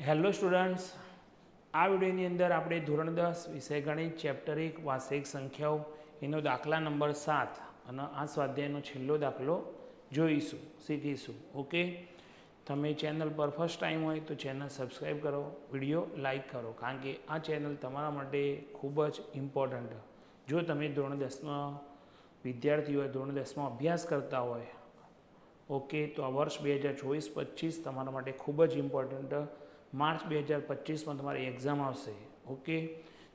Hello students, આ વિડીયોની અંદર આપણે ધોરણ 10 વિષય ગણિત ચેપ્ટર 1 વાસ્તવિક સંખ્યાઓ એનો દાખલા નંબર 7 અને આ સ્વાધ્યાયનો છેલ્લો દાખલો જોઈશું, શીખીશું. ઓકે, તમે ચેનલ પર ફર્સ્ટ ટાઈમ હોય તો ચેનલ સબસ્ક્રાઈબ કરો, વિડીયો લાઈક કરો, કારણ કે આ ચેનલ તમારા માટે ખૂબ જ ઇમ્પોર્ટન્ટ. જો તમે ધોરણ 10માં વિદ્યાર્થી હોય, ધોરણ 10માં અભ્યાસ કરતા હોય, ઓકે, તો આ વર્ષ 2024-25 તમારા માટે ખૂબ જ ઇમ્પોર્ટન્ટ. માર્ચ 2025માં તમારી એક્ઝામ આવશે. ઓકે,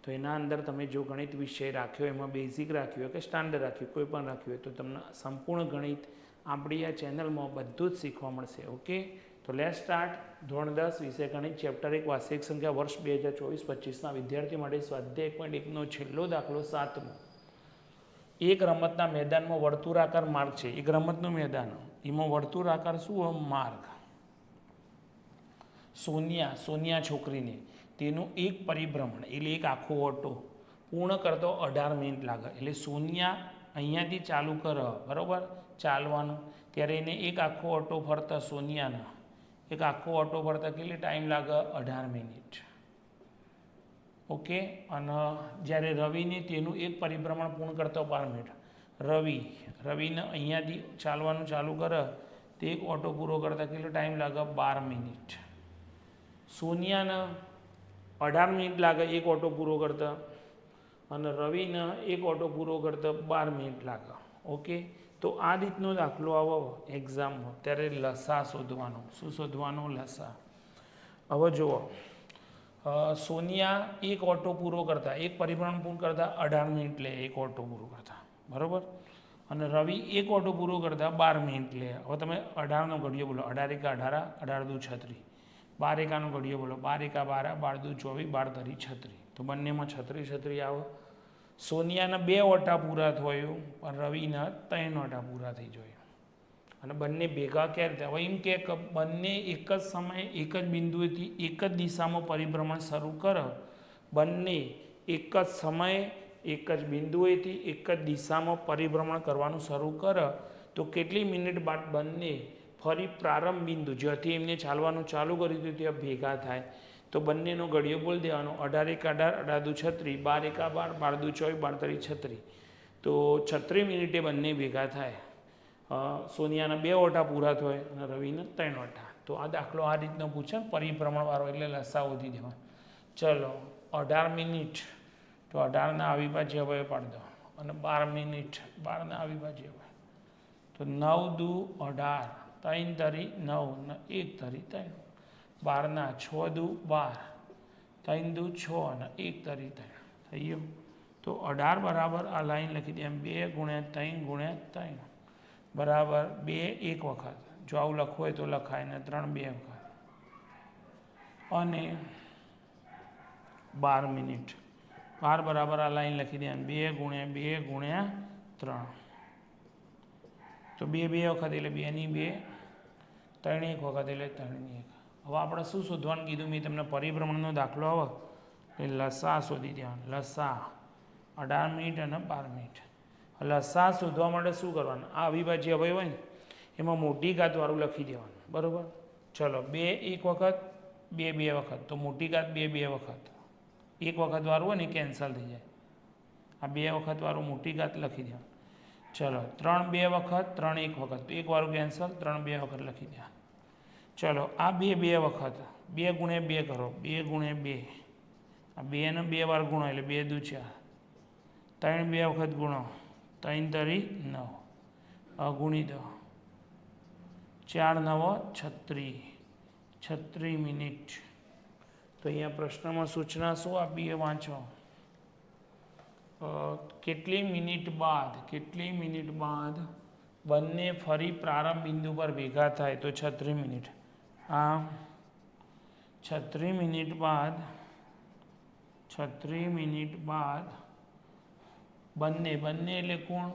તો એના અંદર તમે જો ગણિત વિષય રાખ્યો, એમાં બેઝિક રાખ્યું હોય કે સ્ટાન્ડર્ડ રાખ્યું, કોઈ પણ રાખ્યું હોય, તો તમને સંપૂર્ણ ગણિત આપણી આ ચેનલમાં બધું જ શીખવા મળશે. ઓકે, તો લેટ સ્ટાર્ટ. ધોરણ 10 વિષય ગણિત ચેપ્ટર 1 વાસ્તવિક સંખ્યા વર્ષ 2024-25ના વિદ્યાર્થી માટે સ્વાધ્યાય 1.1નો છેલ્લો દાખલો 7મો. એક રમતના મેદાનમાં વર્તુળાકાર માર્ગ છે. એક રમતનું મેદાન, એમાં વર્તુળાકાર શું હોય? માર્ગ. સોનિયા છોકરીને તેનું એક પરિભ્રમણ એટલે એક આખો ઓટો પૂર્ણ કરતો 18 મિનિટ લાગે. એટલે સોનિયા અહીંયાથી ચાલુ કરે, બરાબર, ચાલવાનું, ત્યારે એને એક આખો ઓટો ફરતા, સોનિયાના એક આખો ઓટો ફરતા કેટલી ટાઈમ લાગે? 18 મિનિટ. ઓકે, અને જ્યારે રવિને તેનું એક પરિભ્રમણ પૂર્ણ કરતો 12 મિનિટ. રવિને અહીંયાથી ચાલવાનું ચાલુ કરે તે એક ઓટો પૂરો કરતાં કેટલો ટાઈમ લાગે? 12 મિનિટ. સોનિયાને 18 મિનિટ લાગે એક ઓટો પૂરો કરતા, અને રવિને એક ઓટો પૂરો કરતા 12 મિનિટ લાગે. ઓકે, તો આ રીતનો દાખલો આવો એક્ઝામમાં, ત્યારે લસા શોધવાનો. શું શોધવાનો? લસા. હવે જુઓ, સોનિયા એક ઓટો પૂરો કરતા, એક પરિભ્રમણ પૂર્ણ કરતા 18 મિનિટ લે એક ઓટો પૂરો કરતા, બરાબર, અને રવિ એક ઓટો પૂરો કરતા 12 મિનિટ લે. હવે તમે 18નો ઘડિયો બોલો. 18 એકા 18, 18 દુ 36. 12 એકાનો ઘડિયો બોલો. 12 એકા 12, 12 દુ 24, 12 તરી 36. તો બંનેમાં 36 આવે. સોનિયાના 2 ઓટા પૂરા થયું, પણ રવિના 3 ઓટા પૂરા થઈ જાય. અને બંને ભેગા ક્યારે થાય? હવે એમ કે બંને એક જ સમયે એક જ બિંદુએથી એક જ દિશામાં પરિભ્રમણ શરૂ કરે. બંને એક જ સમયે એક જ બિંદુએથી એક જ દિશામાં પરિભ્રમણ કરવાનું શરૂ કરે, તો કેટલી મિનિટ બાદ બંને ફરી પ્રારંભ બિંદુ જ્યાંથી એમને ચાલવાનું ચાલુ કર્યું હતું ત્યાં ભેગા થાય? તો બંનેનો ઘડિયો બોલી દેવાનો. 18 એકા 18, 18 દુ 36, 12 એકા 12, 12 દુ 24, 12 તરી 36. તો 36 મિનિટે બંને ભેગા થાય. સોનિયાના 2 ઓટા પૂરા થાય અને રવિના 3 ઓટા. તો આ દાખલો આ રીતનો પૂછે, પરિભ્રમણવાળો, એટલે લસા શોધી દેવાનો. ચલો, 18 મિનિટ, તો 18ના અવિભાજ્ય અવયવ પાડી દો, અને 12 મિનિટ, 12ના અવિભાજ્ય અવયવ. તો 9 દુ 18, 3 તરી 9 ને 1 તરી 3. 12ના 6 દુ 12, 3 દુ 6 અને 1 તરી 3. થઈ ગયું? તો 18 બરાબર આ લાઈન લખી દે એમ 2 ગુણ્યા 3 ગુણ્યા 3 બરાબર 2 એક વખત. જો આવું લખવું હોય તો લખાય, ને 3 2 વખત, અને 12 મિનિટ. 12 બરાબર આ લાઈન લખી દે એમ 2 ગુણ્યા 2 ગુણ્યા 3. તો 2 2 વખત એટલે 2 ની 2, 3 એક વખત એટલે 3 ની 1. હવે આપણે શું શોધવાનું કીધું? મેં તમને પરિભ્રમણનો દાખલો આવે એટલે લસા શોધી દેવાનો. લસા 18 મિનિટ અને 12 મિનિટ. લસા શોધવા માટે શું કરવાનું? આ અવિભાજ્ય અવયવ હોય ને એમાં મોટી ઘાતવાળું લખી દેવાનું, બરાબર. ચલો, 2 એક વખત, 2 2 વખત, તો મોટી ઘાત 2 2 વખત. એક વખત વાળું હોય ને કેન્સલ થઈ જાય. આ 2 વખત વાળું મોટી ઘાત લખી દેવાનું. ચલો, 3 2 વખત, 3 એક વખત, તો એક વાળું કેન્સલ, 3 2 વખત લખી દેવાનું. ચલો, આ 2 2 વખત, 2 ગુણ્યા 2 કરો, 2 ગુણ્યા 2, આ 2 ને 2 વાર ગુણો એટલે 2 દુ 4, 3 2 વખત ગુણો, 3 તરી 9, ગુણી દો, 4 9 36, 36 મિનિટ. તો અહીંયા પ્રશ્નમાં સૂચના શું આપી એ વાંચો. કેટલી મિનિટ બાદ બંને ફરી પ્રારંભ બિંદુ પર ભેગા થાય? તો 36 મિનિટ. આમ 36 મિનિટ બાદ બંને એટલે કોણ?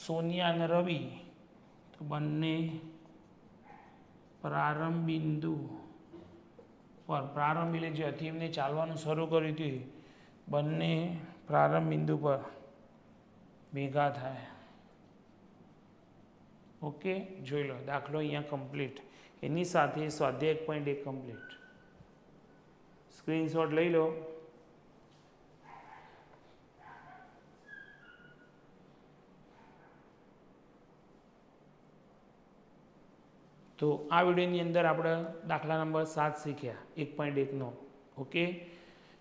સોનિયા અને રવિ. તો બંને પ્રારંભ બિંદુ પર, પ્રારંભ એટલે જ્યાંથી એમને ચાલવાનું શરૂ કર્યું હતું, બંને પ્રારંભ બિંદુ પર ભેગા થાય. ઓકે, જોઈ લો દાખલો અહીંયા કમ્પ્લીટ. એની સાથે સ્વાધ્યાય 1.1 કમ્પ્લીટ. સ્ક્રીનશોટ લઈ લો. તો આ વિડીયોની અંદર આપણે દાખલા નંબર 7 શીખ્યા 1.1નો. ઓકે,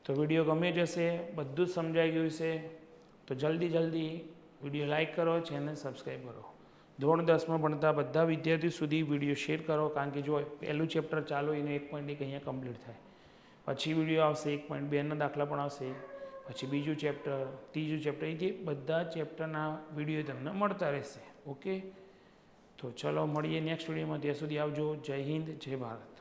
તો વિડીયો ગમે જશે, બધું જ સમજાઈ ગયું છે. તો જલ્દી વિડીયો લાઈક કરો, ચેનલ સબસ્ક્રાઈબ કરો. ધોરણ 10માં ભણતા બધા વિદ્યાર્થીઓ સુધી વિડીયો શેર કરો, કારણ કે જો પહેલું ચેપ્ટર ચાલુ એને 1.1 અહીંયા કમ્પ્લીટ થાય, પછી વિડીયો આવશે 1.2ના દાખલા પણ આવશે, પછી બીજું ચેપ્ટર, ત્રીજું ચેપ્ટર, એ જે બધા ચેપ્ટરના વિડીયો તમને મળતા રહેશે. ઓકે, તો ચલો મળીએ નેક્સ્ટ વિડીયોમાં. ત્યાં સુધી આવજો. જય હિન્દ, જય ભારત.